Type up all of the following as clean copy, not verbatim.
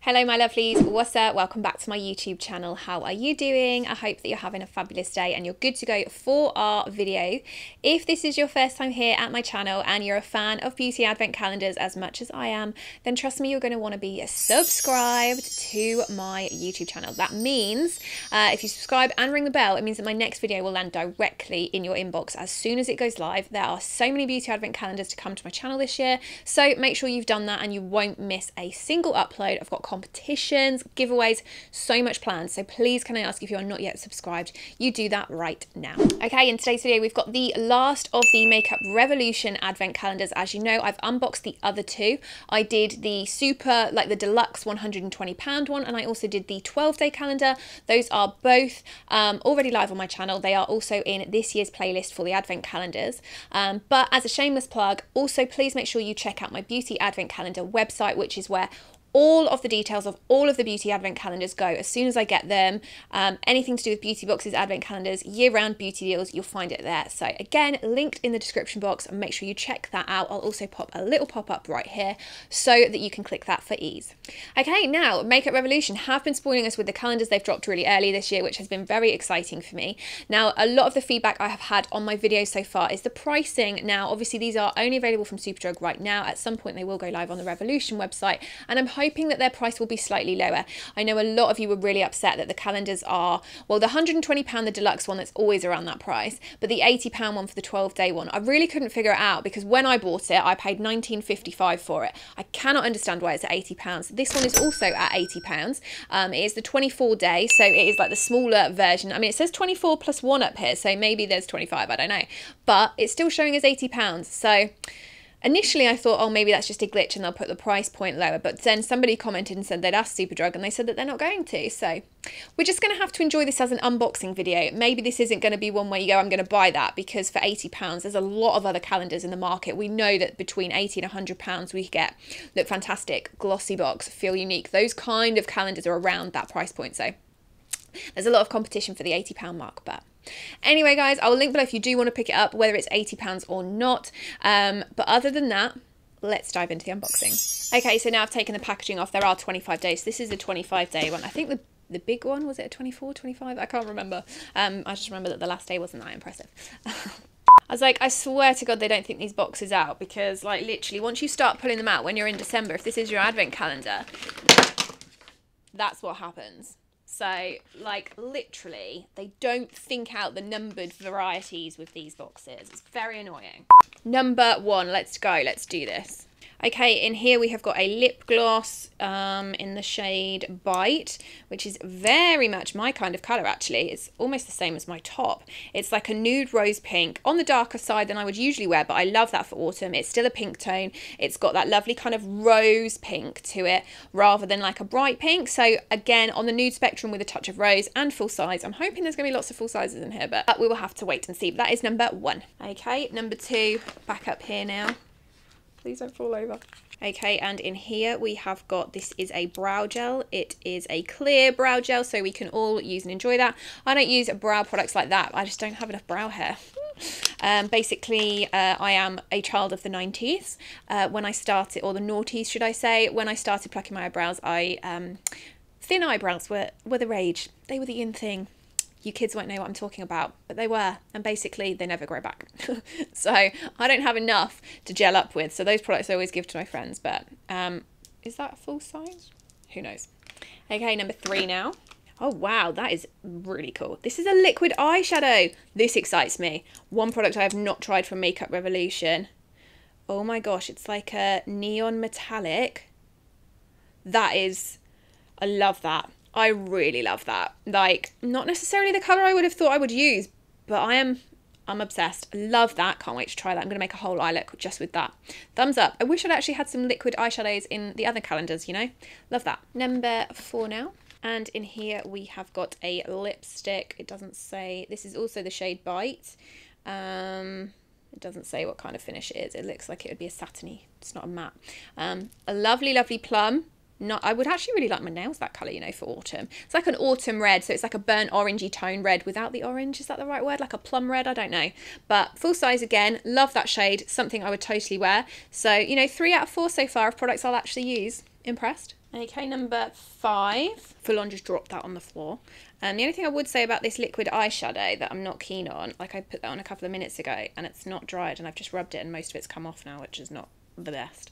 Hello my lovelies, what's up? Welcome back to my YouTube channel. How are you doing? I hope that you're having a fabulous day and you're good to go for our video. If this is your first time here at my channel and you're a fan of beauty advent calendars as much as I am, then trust me, you're going to want to be subscribed to my YouTube channel. That means if you subscribe and ring the bell, it means that my next video will land directly in your inbox as soon as it goes live. There are so many beauty advent calendars to come to my channel this year, so make sure you've done that and you won't miss a single upload. I've got competitions, giveaways, so much planned. So please can I ask, if you are not yet subscribed, you do that right now. Okay, in today's video we've got the last of the Makeup Revolution advent calendars. As you know, I've unboxed the other two. I did the super, like the deluxe £120 one, and I also did the 12-day calendar. Those are both already live on my channel. They are also in this year's playlist for the advent calendars. But as a shameless plug, also please make sure you check out my beauty advent calendar website, which is where all of the details of all of the beauty advent calendars go as soon as I get them. Anything to do with beauty boxes, advent calendars, year-round beauty deals, you'll find it there. So again, linked in the description box, and make sure you check that out. I'll also pop a little pop-up right here so that you can click that for ease. Okay, now Makeup Revolution have been spoiling us with the calendars. They've dropped really early this year, which has been very exciting for me. Now, a lot of the feedback I have had on my videos so far is the pricing. Now, obviously these are only available from Superdrug right now. At some point they will go live on the Revolution website, and I'm hoping that their price will be slightly lower. I know a lot of you were really upset that the calendars are, well, the £120, the deluxe one, that's always around that price, but the £80 one for the 12-day one, I really couldn't figure it out, because when I bought it, I paid £19.55 for it. I cannot understand why it's at £80. This one is also at £80. It is the 24-day, so it is like the smaller version. I mean, it says 24 plus 1 up here, so maybe there's 25, I don't know, but it's still showing as £80. So initially I thought, oh, maybe that's just a glitch and they'll put the price point lower, but then somebody commented and said they'd asked Superdrug and they said that they're not going to. So we're just going to have to enjoy this as an unboxing video. Maybe this isn't going to be one where you go, I'm going to buy that, because for £80 there's a lot of other calendars in the market. We know that between £80 and £100 we get look fantastic, glossy box, feel unique. Those kind of calendars are around that price point. So there's a lot of competition for the £80 mark, but anyway, guys, I'll link below if you do want to pick it up, whether it's £80 or not. But other than that, let's dive into the unboxing. Okay, so now I've taken the packaging off. There are 25 days. This is the 25-day one. I think the big one, was it a 24, 25? I can't remember. I just remember that the last day wasn't that impressive. I was like, I swear to God they don't think these boxes out, because like literally once you start pulling them out when you're in December, if this is your advent calendar, that's what happens. So, like, literally, they don't think out the numbered varieties with these boxes. It's very annoying. Number one, let's go. Let's do this. Okay, in here we have got a lip gloss in the shade Bite, which is very much my kind of colour, actually. It's almost the same as my top. It's like a nude rose pink, on the darker side than I would usually wear, but I love that for autumn. It's still a pink tone. It's got that lovely kind of rose pink to it, rather than like a bright pink. So again, on the nude spectrum with a touch of rose and full size. I'm hoping there's going to be lots of full sizes in here, but we will have to wait and see. But that is number one. Okay, number two, back up here now. Please don't fall over. Okay, and in here we have got, this is a brow gel. It is a clear brow gel, so we can all use and enjoy that. I don't use brow products like that. I just don't have enough brow hair. Basically, I am a child of the 90s. When I started, or the noughties, should I say, when I started plucking my eyebrows, thin eyebrows were the rage. They were the in thing. You kids won't know what I'm talking about, but they were, and basically they never grow back. So I don't have enough to gel up with, so those products I always give to my friends. But is that full size? Who knows? Okay, number three now. Oh wow, that is really cool. This is a liquid eyeshadow. This excites me. One product I have not tried from Makeup Revolution. Oh my gosh, it's like a neon metallic. That is, I love that. I really love that. Like, not necessarily the colour I would have thought I would use, but I'm obsessed. I love that. Can't wait to try that. I'm going to make a whole eye look just with that. Thumbs up. I wish I'd actually had some liquid eyeshadows in the other calendars, you know? Love that. Number four now. And in here we have got a lipstick. It doesn't say, this is also the shade Bite. It doesn't say what kind of finish it is. It looks like it would be a satiny. It's not a matte. A lovely, lovely plum. I would actually really like my nails that colour, you know, for autumn. It's like an autumn red, so it's like a burnt orangey tone red without the orange. Is that the right word? Like a plum red? I don't know. But full size again, love that shade. Something I would totally wear. So, you know, 3 out of 4 so far of products I'll actually use. impressed. Okay, number 5. Full on just dropped that on the floor. The only thing I would say about this liquid eyeshadow that I'm not keen on, like I put that on a couple of minutes ago and it's not dried and I've just rubbed it and most of it's come off now, which is not the best.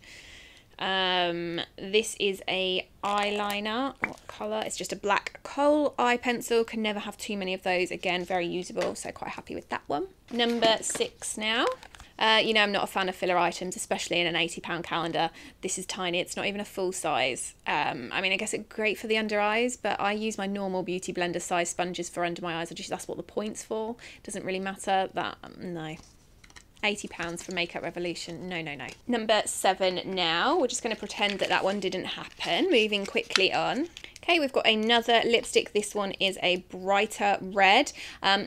This is a eyeliner. What colour? It's just a black coal eye pencil. Can never have too many of those. Again, very usable, so quite happy with that one. Number 6 now. You know, I'm not a fan of filler items, especially in an £80 calendar. This is tiny. It's not even a full size. I mean, I guess it's great for the under eyes, but I use my normal Beauty Blender size sponges for under my eyes. That's what the point's for. It doesn't really matter. That, no. £80 for Makeup Revolution. No, no, no. Number 7 now. We're just going to pretend that that one didn't happen. Moving quickly on. Okay, we've got another lipstick. This one is a brighter red.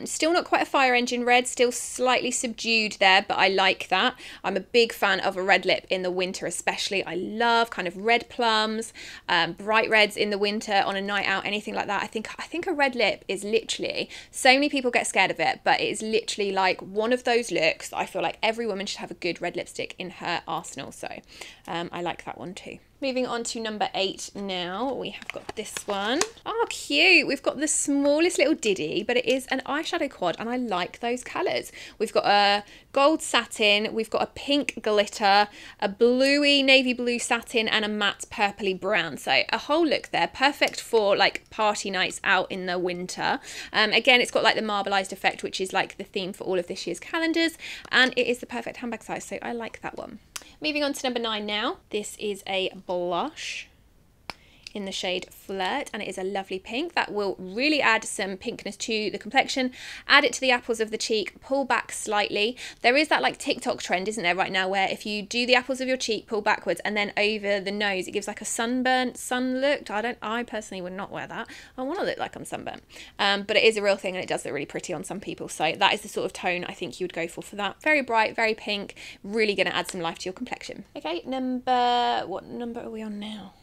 Still not quite a fire engine red, still slightly subdued there, but I like that. I'm a big fan of a red lip in the winter especially. I love kind of red plums, bright reds in the winter on a night out, anything like that. I think a red lip is literally, so many people get scared of it, but it is literally like one of those looks that I feel like every woman should have a good red lipstick in her arsenal. So I like that one too. Moving on to number 8 now, we have got this one. Oh, cute. We've got the smallest little diddy, but it is an eyeshadow quad, and I like those colours. We've got a gold satin, we've got a pink glitter, a bluey navy blue satin, and a matte purpley brown. So a whole look there, perfect for like party nights out in the winter. Again, it's got like the marbleized effect, which is like the theme for all of this year's calendars, and it is the perfect handbag size, so I like that one. Moving on to number 9 now. This is a blush in the shade Flirt, and it is a lovely pink that will really add some pinkness to the complexion, add it to the apples of the cheek, pull back slightly. There is that like TikTok trend, isn't there, right now, where if you do the apples of your cheek, pull backwards and then over the nose, it gives like a sunburnt sun look. I personally would not wear that. I want to look like I'm sunburnt, but it is a real thing and it does look really pretty on some people, so that is the sort of tone I think you would go for that. Very bright, very pink, really going to add some life to your complexion. Okay, what number are we on now?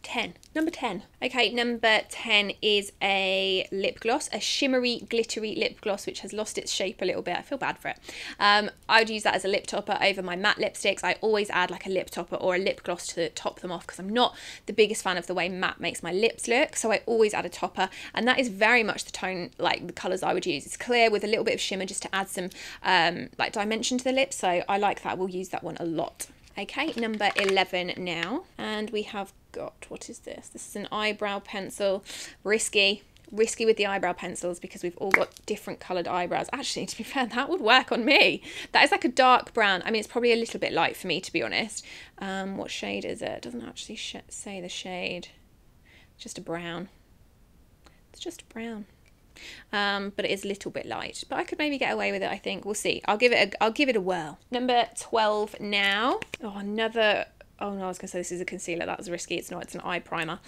10. Number 10. Okay, number 10 is a lip gloss, a shimmery, glittery lip gloss, which has lost its shape a little bit. I feel bad for it. I would use that as a lip topper over my matte lipsticks. I always add like a lip topper or a lip gloss to top them off because I'm not the biggest fan of the way matte makes my lips look. So I always add a topper, and that is very much the tone, like the colours I would use. It's clear with a little bit of shimmer just to add some like dimension to the lips. So I like that. We'll use that one a lot. Okay, number 11 now, and we have got, what is this? This is an eyebrow pencil. Risky with the eyebrow pencils because we've all got different coloured eyebrows. Actually, to be fair, that would work on me. That is like a dark brown. I mean, it's probably a little bit light for me, to be honest. What shade is it? It doesn't actually say the shade. It's just a brown. It's just a brown. But it is a little bit light, but I could maybe get away with it. I think we'll see. I'll give it a whirl. Number 12 now. Oh, another Oh no, I was going to say this is a concealer. That was risky. It's not. It's an eye primer.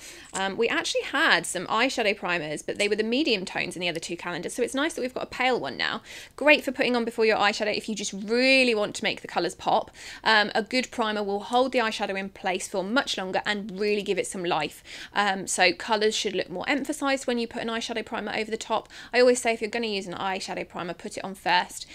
We actually had some eyeshadow primers, but they were the medium tones in the other two calendars. So it's nice that we've got a pale one now. Great for putting on before your eyeshadow if you just really want to make the colours pop. A good primer will hold the eyeshadow in place for much longer and really give it some life. So colours should look more emphasised when you put an eyeshadow primer over the top. I always say if you're going to use an eyeshadow primer, put it on first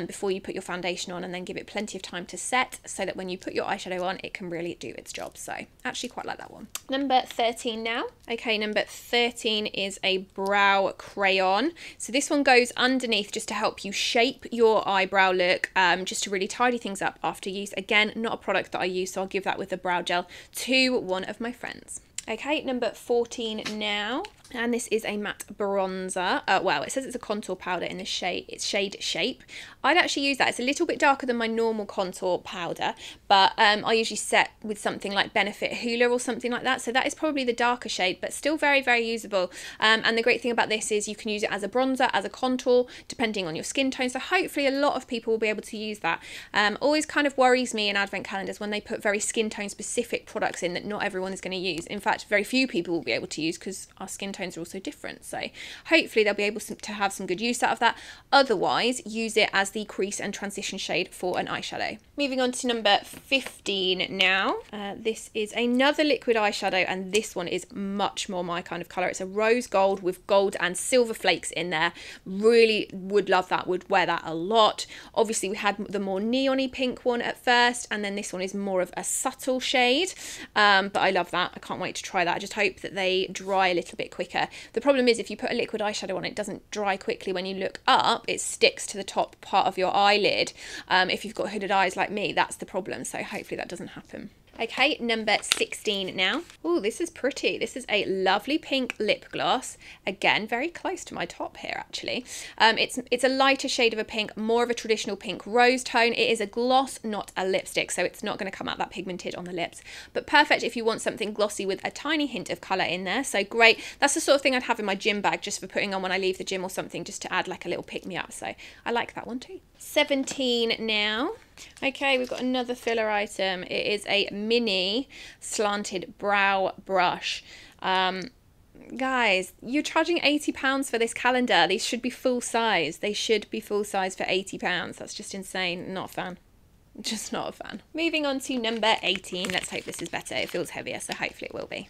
before you put your foundation on, and then give it plenty of time to set so that when you put your eyeshadow on, it can really do its job. So actually quite like that one. Number 13 now. Okay, number 13 is a Brow Crayon. So this one goes underneath just to help you shape your eyebrow look, just to really tidy things up after use. Again, not a product that I use, so I'll give that with a brow gel to one of my friends. Okay, number 14 now. And this is a matte bronzer. Well, it says it's a contour powder in the shade, it's shade Shape. I'd actually use that. It's a little bit darker than my normal contour powder, but I usually set with something like Benefit Hoola or something like that. So that is probably the darker shade, but still very, very usable. And the great thing about this is you can use it as a bronzer, as a contour, depending on your skin tone. So hopefully a lot of people will be able to use that. Always kind of worries me in advent calendars when they put very skin tone specific products in that not everyone is going to use. In fact, very few people will be able to use because our skin tones are also different. So hopefully they'll be able to have some good use out of that. Otherwise, use it as the crease and transition shade for an eyeshadow. Moving on to number 15 now. This is another liquid eyeshadow, and this one is much more my kind of colour. It's a rose gold with gold and silver flakes in there. Really would love that, would wear that a lot. Obviously we had the more neon-y pink one at first, and then this one is more of a subtle shade, but I love that. I can't wait to try that. I just hope that they dry a little bit quicker. The problem is if you put a liquid eyeshadow on, it doesn't dry quickly. When you look up, it sticks to the top part of your eyelid. If you've got hooded eyes like me, that's the problem, so hopefully that doesn't happen. Okay, number 16 now. Oh, this is pretty. This is a lovely pink lip gloss. Again, very close to my top here, actually. It's a lighter shade of a pink, more of a traditional pink rose tone. It is a gloss, not a lipstick, so it's not going to come out that pigmented on the lips. But perfect if you want something glossy with a tiny hint of colour in there. So great. That's the sort of thing I'd have in my gym bag just for putting on when I leave the gym or something, just to add like a little pick-me-up. So I like that one too. 17 now. Okay, we've got another filler item. It is a mini slanted brow brush. Guys, you're charging £80 for this calendar. These should be full size. They should be full size for £80. That's just insane. Not a fan. Just not a fan. Moving on to number 18. Let's hope this is better. It feels heavier, so hopefully it will be.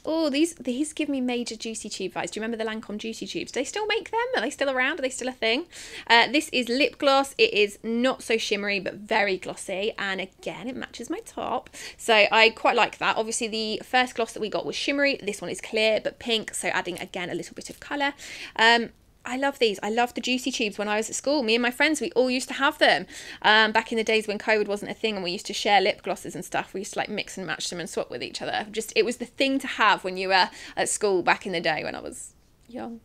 Oh, these give me major Juicy Tube vibes. Do you remember the Lancome Juicy Tubes? Do they still make them? Are they still around? Are they still a thing? This is lip gloss. It is not so shimmery, but very glossy. And again, it matches my top. So I quite like that. Obviously, the first gloss that we got was shimmery. This one is clear, but pink. So adding, again, a little bit of colour. I love these. I love the Juicy Tubes. When I was at school, me and my friends, we all used to have them. Back in the days when COVID wasn't a thing and we used to share lip glosses and stuff, we used to like mix and match them and swap with each other. Just, it was the thing to have when you were at school back in the day when I was young.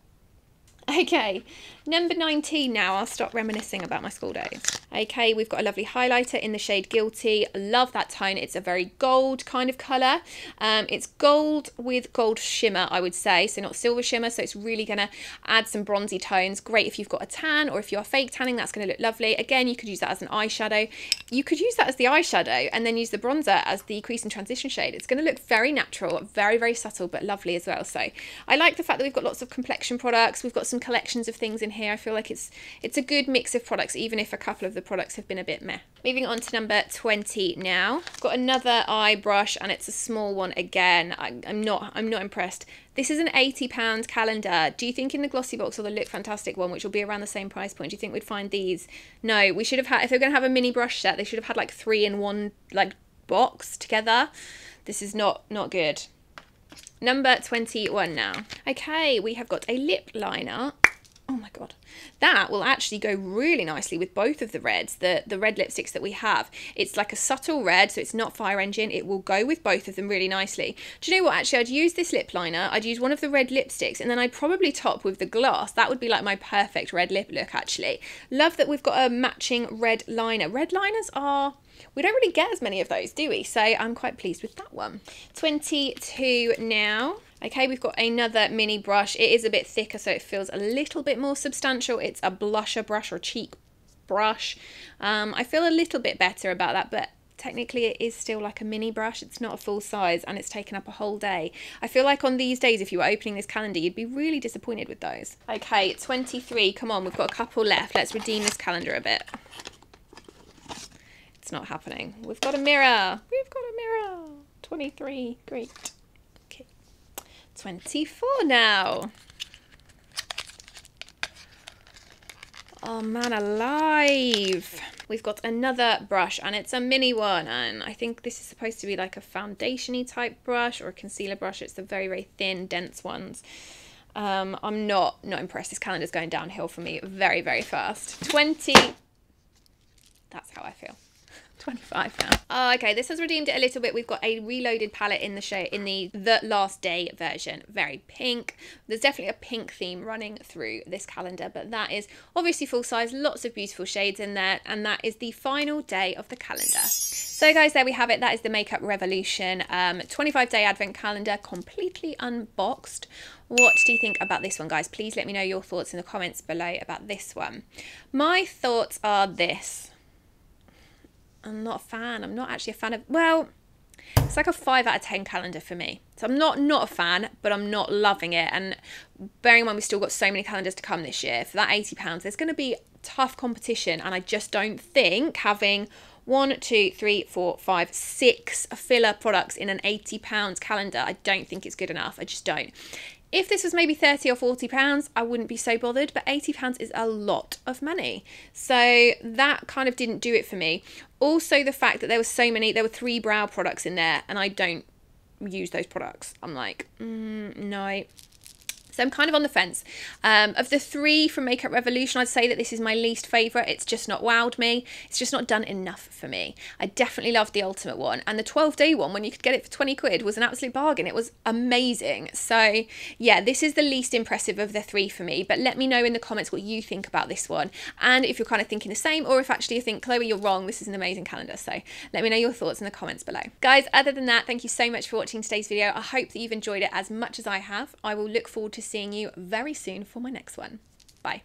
Okay, number 19 now. I'll stop reminiscing about my school days. Okay, we've got a lovely highlighter in the shade Guilty. Love that tone. It's a very gold kind of colour. It's gold with gold shimmer, I would say, so not silver shimmer, so it's really going to add some bronzy tones. Great if you've got a tan, or if you're fake tanning, that's going to look lovely. Again, you could use that as an eyeshadow. You could use that as the eyeshadow and then use the bronzer as the crease and transition shade. It's going to look very natural, very, very subtle, but lovely as well. So I like the fact that we've got lots of complexion products. We've got some collections of things in here. I feel like it's a good mix of products, even if a couple of the products have been a bit meh. Moving on to number 20 now. Got another eye brush, and it's a small one again. I'm not impressed. This is an £80 calendar. Do you think in the glossy box or the Look Fantastic one, which will be around the same price point, do you think we'd find these? No, we should have had, if they're going to have a mini brush set, they should have had like 3 in one like box together. This is not good. Number 21 now. Okay, we have got a lip liner. Oh my god, that will actually go really nicely with both of the reds, the red lipsticks that we have. It's like a subtle red, so it's not Fire Engine. It will go with both of them really nicely. Do you know what, actually, I'd use this lip liner, I'd use one of the red lipsticks, and then I'd probably top with the gloss. That would be like my perfect red lip look, actually. Love that we've got a matching red liner. Red liners are... we don't really get as many of those, do we? So I'm quite pleased with that one. 22 now. Okay, we've got another mini brush. It is a bit thicker, so it feels a little bit more substantial. It's a blusher brush or cheek brush. I feel a little bit better about that, but technically it is still like a mini brush. It's not a full size, and it's taken up a whole day. I feel like on these days, if you were opening this calendar, you'd be really disappointed with those. Okay, 23. Come on, we've got a couple left. Let's redeem this calendar a bit. It's not happening. We've got a mirror. We've got a mirror. 23. Great. Okay. 24 now. Oh man alive. We've got another brush, and it's a mini one, and I think this is supposed to be like a foundation-y type brush or a concealer brush. It's the very, very thin, dense ones. I'm not impressed. This calendar's going downhill for me very, very fast. 20. That's how I feel. 25 now. Oh, okay, this has redeemed it a little bit. We've got a reloaded palette in the shade, in the Last Day version. Very pink. There's definitely a pink theme running through this calendar, but that is obviously full size, lots of beautiful shades in there, and that is the final day of the calendar. So guys, there we have it. That is the Makeup Revolution 25-day advent calendar, completely unboxed. What do you think about this one, guys? Please let me know your thoughts in the comments below about this one. My thoughts are this. I'm not a fan. I'm not actually a fan of... well, It's like a 5 out of 10 calendar for me. So I'm not a fan, but I'm not loving it. And bearing in mind we've still got so many calendars to come this year, for that £80, there's going to be tough competition. And I just don't think having 1, 2, 3, 4, 5, 6 filler products in an £80 calendar, I don't think it's good enough. I just don't. If this was maybe £30 or £40, I wouldn't be so bothered, but £80 is a lot of money. So that kind of didn't do it for me. Also, the fact that there were 3 brow products in there, and I don't use those products. I'm like, no. So I'm kind of on the fence. Of the 3 from Makeup Revolution, I'd say that this is my least favourite. It's just not wowed me. It's just not done enough for me. I definitely loved the Ultimate one. And the 12-day one, when you could get it for 20 quid, was an absolute bargain. It was amazing. So yeah, this is the least impressive of the 3 for me. But let me know in the comments what you think about this one. And if you're kind of thinking the same, or if actually you think, Chloe, you're wrong, this is an amazing calendar. So let me know your thoughts in the comments below. Guys, other than that, thank you so much for watching today's video. I hope that you've enjoyed it as much as I have. I will look forward to seeing you very soon for my next one. Bye.